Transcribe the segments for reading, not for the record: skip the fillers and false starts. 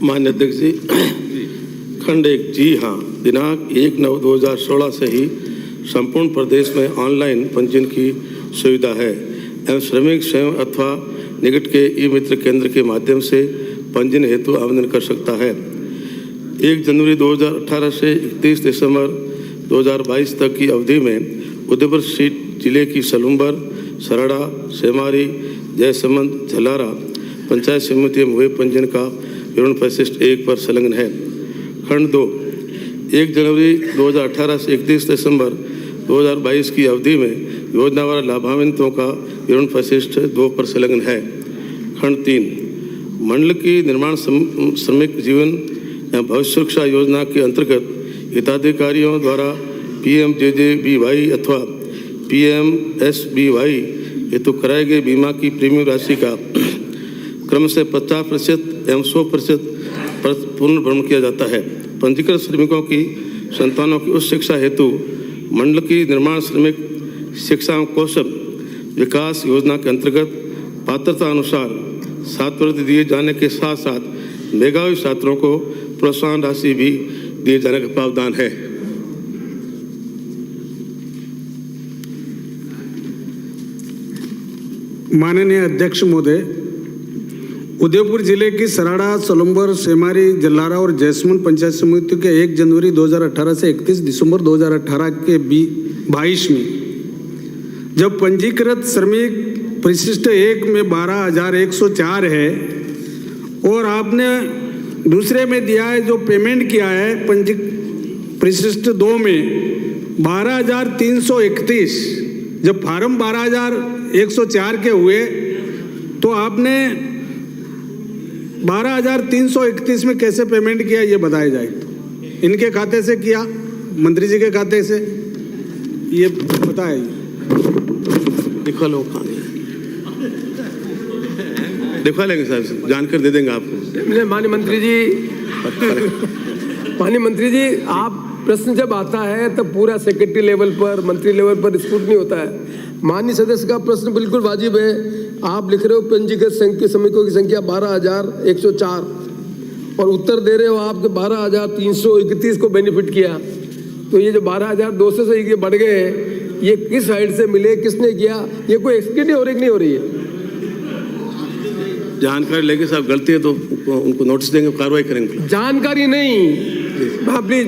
माननीय अध्यक्ष जी, खंड 1। जी हाँ, दिनांक 1/9/2016 से ही संपूर्ण प्रदेश में ऑनलाइन पंजीयन की सुविधा है एवं श्रमिक स्वयं अथवा निकट के ई मित्र केंद्र के माध्यम से पंजीयन हेतु आवेदन कर सकता है। 1 जनवरी 2018 से 31 दिसंबर 2022 तक की अवधि में उदयपुर जिले की सलूम्बर, सराड़ा, सेमारी, जयसमंद, झलारा पंचायत समिति में हुए पंजीयन का विवरण परिशिष्ट 1 पर संलग्न है। खंड 2। 1 जनवरी 2018 से 31 दिसंबर 2022 की अवधि में योजना वाले लाभान्वितों का विवरण परिशिष्ट 2 पर संलग्न है। खंड 3। मंडल की निर्माण श्रमिक जीवन एवं भविष्य सुरक्षा योजना के अंतर्गत हिताधिकारियों द्वारा PMJJBY अथवा PMSBY हेतु कराए गए बीमा की प्रीमियम राशि का क्रम से 50% एवं 100% पुनर्भरण किया जाता है। पंजीकृत श्रमिकों की संतानों की उच्च शिक्षा हेतु मंडल की निर्माण श्रमिक शिक्षा एवं कौशल विकास योजना के अंतर्गत पात्रता अनुसार छात्रवृत्ति दिए जाने के साथ साथ मेधावी छात्रों को प्रोत्साहन राशि भी दिए जाने का प्रावधान है। माननीय अध्यक्ष महोदय, उदयपुर जिले की सराड़ा, सलूम्बर, सेमारी, जलारा और जयसमंद पंचायत समिति के 1 जनवरी 2018 से 31 दिसंबर 2018 के 22 में जब पंजीकृत श्रमिक परिशिष्ट 1 में 12,104 है और आपने दूसरे में दिया है जो पेमेंट किया है परिशिष्ट 2 में 12,331, जब फार्म 12,104 के हुए तो आपने 12,331 में कैसे पेमेंट किया ये बताया जाए। इनके खाते से किया, मंत्री जी के खाते से, ये बताए। दिखा लो, दिखा लेंगे साहब, जानकर दे देंगे आपको। माननीय मंत्री जी, आप प्रश्न जब आता है तब पूरा सेक्रेटरी लेवल पर, मंत्री लेवल पर स्क्रूटनी होता है। माननीय सदस्य का प्रश्न बिल्कुल वाजिब है। आप लिख रहे हो पंजीकृत श्रमिकों की संख्या 12,104 और उत्तर दे रहे हो आपके 12,331 को बेनिफिट किया। तो ये जो 12,200 से ये बढ़ गए, ये किस साइड से मिले, किसने किया, ये कोई एक्सक्यूटिव हो रही नहीं हो रही है? जानकारी लेके साहब गलती है तो उनको नोटिस देंगे, कार्रवाई करेंगे। जानकारी नहीं, प्लीज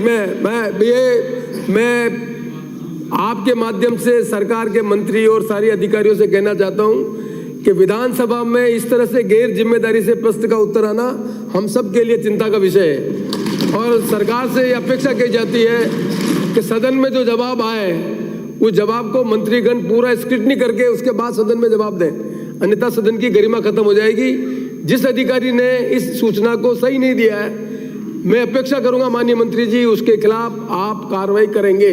मैं आपके माध्यम से सरकार के मंत्री और सारे अधिकारियों से कहना चाहता हूं कि विधानसभा में इस तरह से गैर जिम्मेदारी से प्रश्न का उत्तर आना हम सब के लिए चिंता का विषय है और सरकार से अपेक्षा की जाती है कि सदन में जो जवाब आए उस जवाब को मंत्रीगण पूरा स्क्रूटनी करके उसके बाद सदन में जवाब दें, अन्यथा सदन की गरिमा खत्म हो जाएगी। जिस अधिकारी ने इस सूचना को सही नहीं दिया है, मैं अपेक्षा करूंगा माननीय मंत्री जी उसके खिलाफ आप कार्रवाई करेंगे।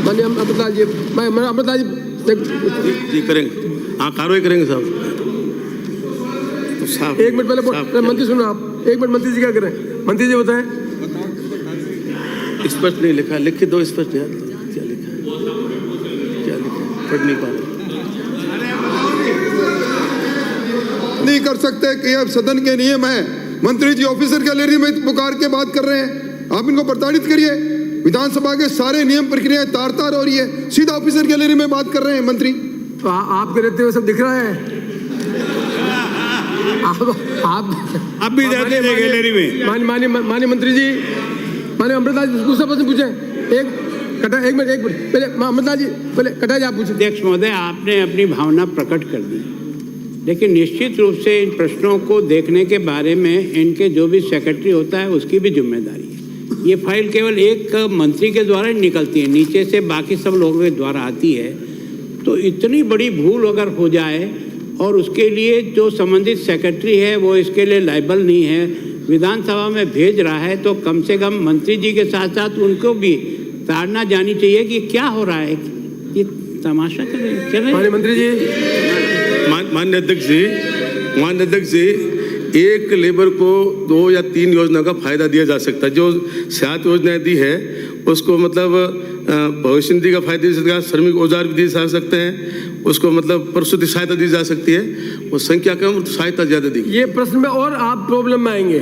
माननीय अमृता जी, अमृता जी करेंगे, हाँ कार्रवाई करेंगे साहब। तो एक मिनट पहले मंत्री सुनो आप, एक मिनट मंत्री जी क्या करें, मंत्री जी बताएं। स्पष्ट नहीं लिखा, लिख के दो स्पष्ट यार, क्या लिखा है, क्या लिखा है, पढ़ नहीं पा रहे। नहीं कर सकते कि अब सदन के नियम है। मंत्री जी ऑफिसर गैलरी में पुकार के बात कर रहे हैं, आप इनको प्रताड़ित करिए। विधानसभा के सारे नियम प्रक्रिया तार तार हो रही है, सीधा ऑफिसर गैलरी में बात कर रहे हैं मंत्री। तो आपके रहते हुए सब दिख रहा है। आप भी जाते हैं गैलरी में। माननीय मंत्री जी, माननीय अमृता जी दूसरा प्रश्न पूछे। एक मिनट पहले अमृता जी, पहले कटा जी आप पूछे। अध्यक्ष महोदय, आपने अपनी भावना प्रकट कर दी, लेकिन निश्चित रूप से इन प्रश्नों को देखने के बारे में इनके जो भी सेक्रेटरी होता है उसकी भी जिम्मेदारी है। ये फाइल केवल एक मंत्री के द्वारा ही निकलती है, नीचे से बाकी सब लोगों के द्वारा आती है। तो इतनी बड़ी भूल अगर हो जाए और उसके लिए जो संबंधित सेक्रेटरी है वो इसके लिए लायबल नहीं है, विधानसभा में भेज रहा है, तो कम से कम मंत्री जी के साथ साथ उनको भी ताड़ना जानी चाहिए कि क्या हो रहा है, ये तमाशा कर रहे हैं। माननीय मंत्री जी, माननीय अध्यक्ष जी, एक लेबर को 2 या 3 योजना का फायदा दिया जा सकता है। जो 7 योजनाएं दी है उसको मतलब भविष्य निधि का फायदा दे सकता है, श्रमिक औजार भी दिए जा सकते हैं उसको मतलब प्रसूति सहायता दी जा सकती है, वो संख्या कम तो सहायता ज़्यादा दी। ये प्रश्न में और आप प्रॉब्लम में आएंगे।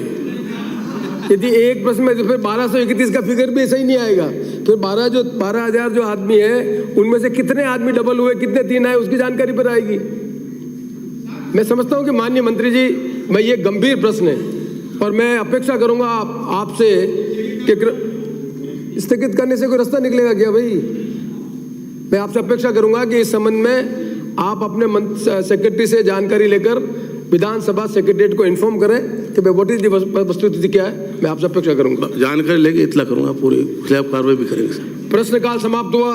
यदि एक प्रश्न में तो फिर 1231 का फिगर भी सही नहीं आएगा। फिर 12,000 जो आदमी है उनमें से कितने आदमी डबल हुए, कितने 3 आए, उसकी जानकारी पर आएगी। मैं समझता हूं कि माननीय मंत्री जी, मैं ये गंभीर प्रश्न है और मैं अपेक्षा करूंगा आपसे कि स्थगित करने से कोई रास्ता निकलेगा क्या भाई? मैं आपसे अपेक्षा करूंगा कि इस संबंध में आप अपने सेक्रेटरी से जानकारी लेकर विधानसभा सेक्रेटरीट को इन्फॉर्म करें कि व्हाट इज दी वस्तुस्थिति क्या है। मैं आपसे अपेक्षा करूंगा, जानकारी लेके इतला करूंगा, पूरी खिलाफ कार्रवाई भी करेंगे। प्रश्नकाल समाप्त हुआ।